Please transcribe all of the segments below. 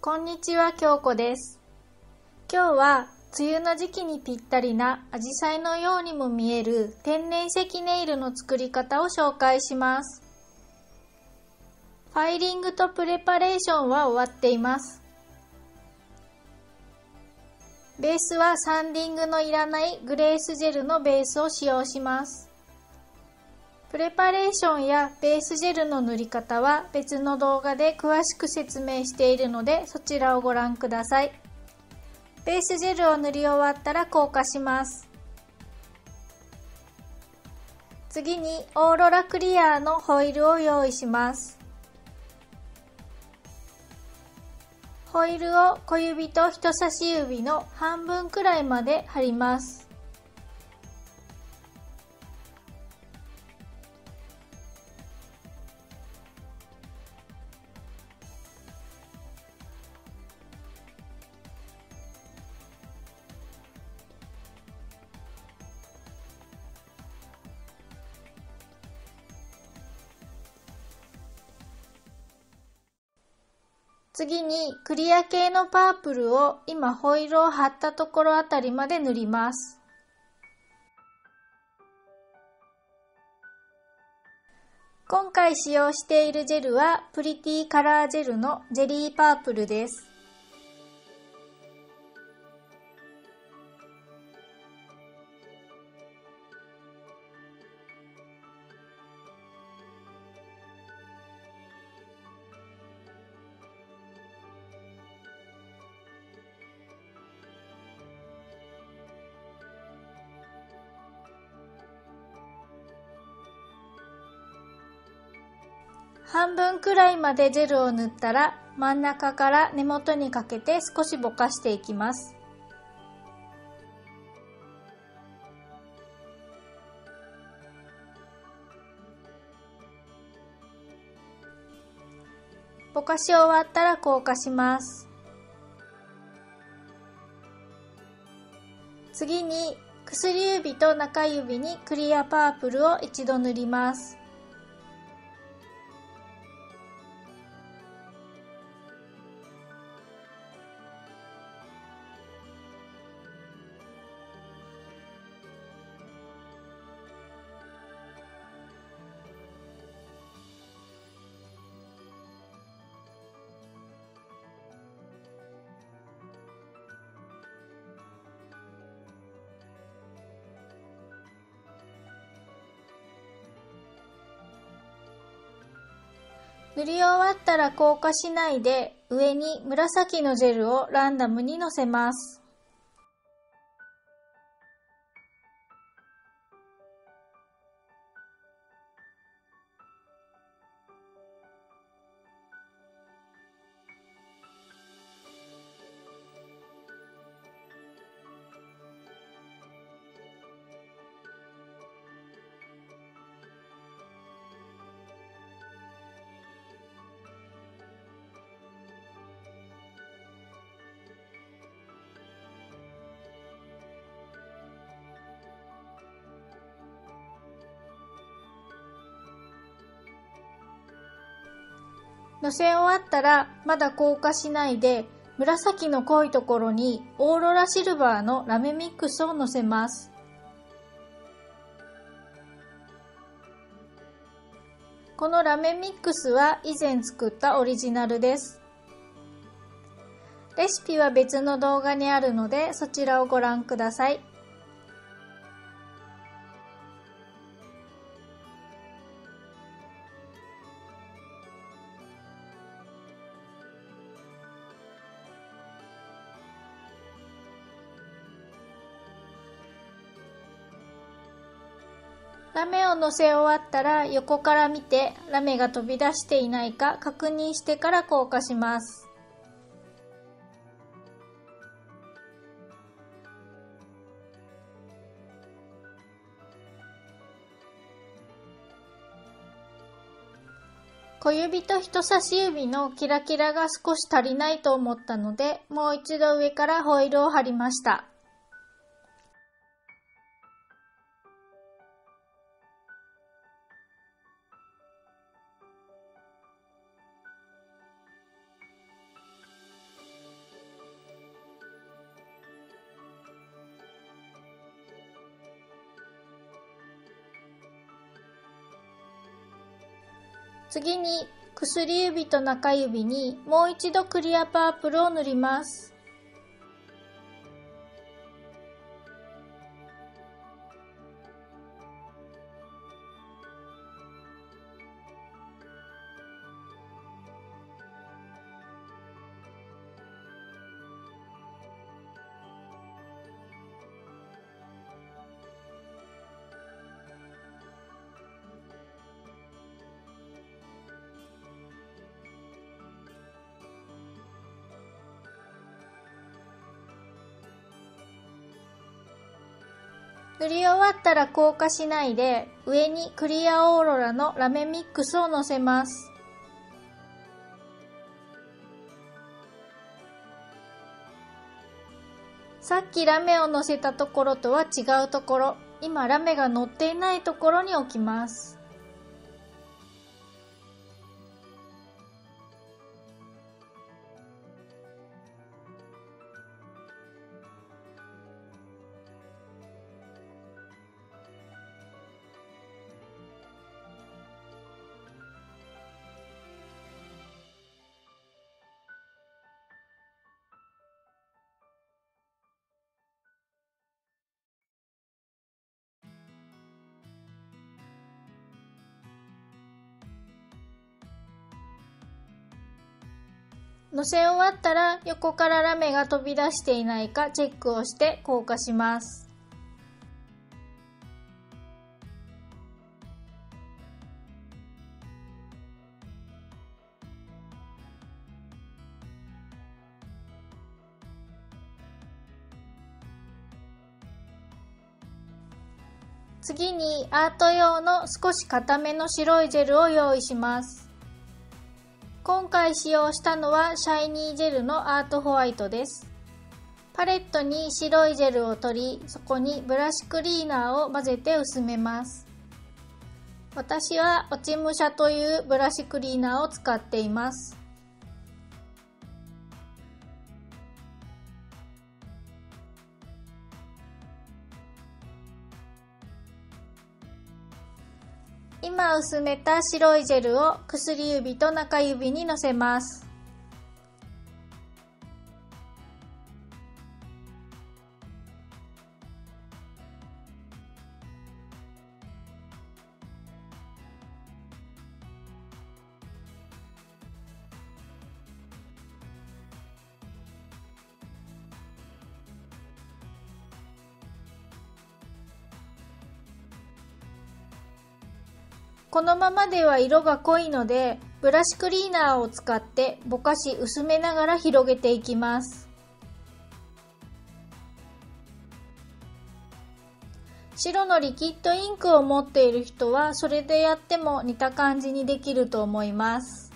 こんにちは、京子です。今日は梅雨の時期にぴったりなアジサイのようにも見える天然石ネイルの作り方を紹介します。ファイリングとプレパレーションは終わっています。ベースはサンディングのいらないグレースジェルのベースを使用します。プレパレーションやベースジェルの塗り方は別の動画で詳しく説明しているのでそちらをご覧ください。ベースジェルを塗り終わったら硬化します。次にオーロラクリアのホイールを用意します。ホイールを小指と人差し指の半分くらいまで貼ります。次にクリア系のパープルを今ホイールを貼ったところあたりまで塗ります。今回使用しているジェルはプリティカラージェルのジェリーパープルです。半分くらいまでジェルを塗ったら真ん中から根元にかけて少しぼかしていきます。ぼかし終わったら硬化します。次に薬指と中指にクリアパープルを一度塗ります。塗り終わったら硬化しないで上に紫のジェルをランダムにのせます。のせ終わったらまだ硬化しないで紫の濃いところにオーロラシルバーのラメミックスをのせます。このラメミックスは以前作ったオリジナルです。レシピは別の動画にあるのでそちらをご覧ください。ラメをのせ終わったら横から見てラメが飛び出していないか確認してから硬化します。小指と人差し指のキラキラが少し足りないと思ったのでもう一度上からホイールを貼りました。次に薬指と中指にもう一度クリアパープルを塗ります。塗り終わったら硬化しないで、上にクリアオーロラのラメミックスをのせます。さっきラメをのせたところとは違うところ、今ラメが乗っていないところに置きます。のせ終わったら横からラメが飛び出していないかチェックをして硬化します。次にアート用の少し固めの白いジェルを用意します。今回使用したのはシャイニージェルのアートホワイトです。パレットに白いジェルを取り、そこにブラシクリーナーを混ぜて薄めます。私は落ち武者というブラシクリーナーを使っています。今薄めた白いジェルを薬指と中指にのせます。このままでは色が濃いので、ブラシクリーナーを使ってぼかし薄めながら広げていきます。白のリキッドインクを持っている人はそれでやっても似た感じにできると思います。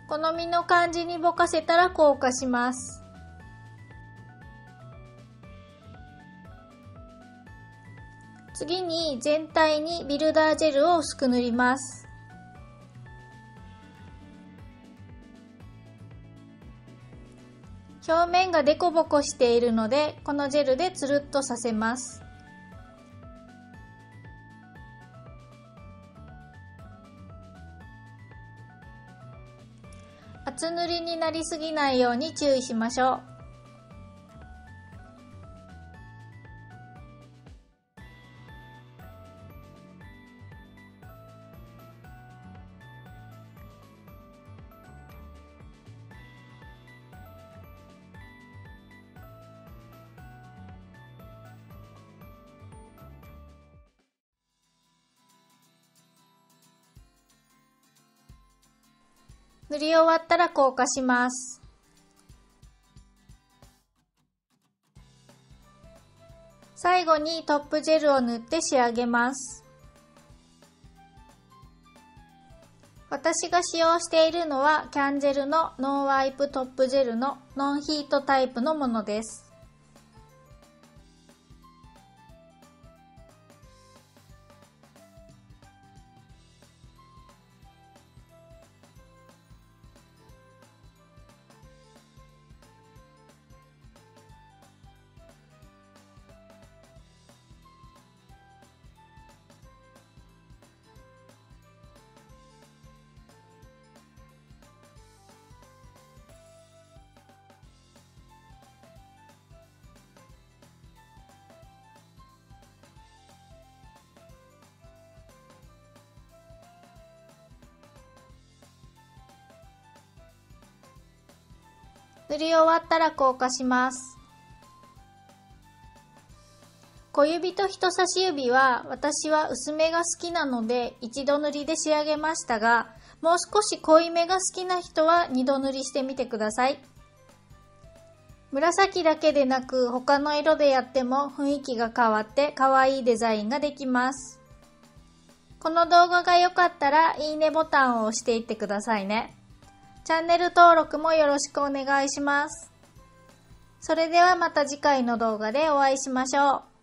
好みの感じにぼかせたら硬化します。次に全体にビルダージェルを薄く塗ります。表面がデコボコしているので、このジェルでつるっとさせます。厚塗りになりすぎないように注意しましょう。塗り終わったら硬化します。最後にトップジェルを塗って仕上げます。私が使用しているのはキャンジェルのノンワイプトップジェルのノンヒートタイプのものです。塗り終わったら硬化します。小指と人差し指は私は薄めが好きなので一度塗りで仕上げましたが、もう少し濃いめが好きな人は二度塗りしてみてください。紫だけでなく他の色でやっても雰囲気が変わって可愛いデザインができます。この動画が良かったらいいねボタンを押していってくださいね。チャンネル登録もよろしくお願いします。それではまた次回の動画でお会いしましょう。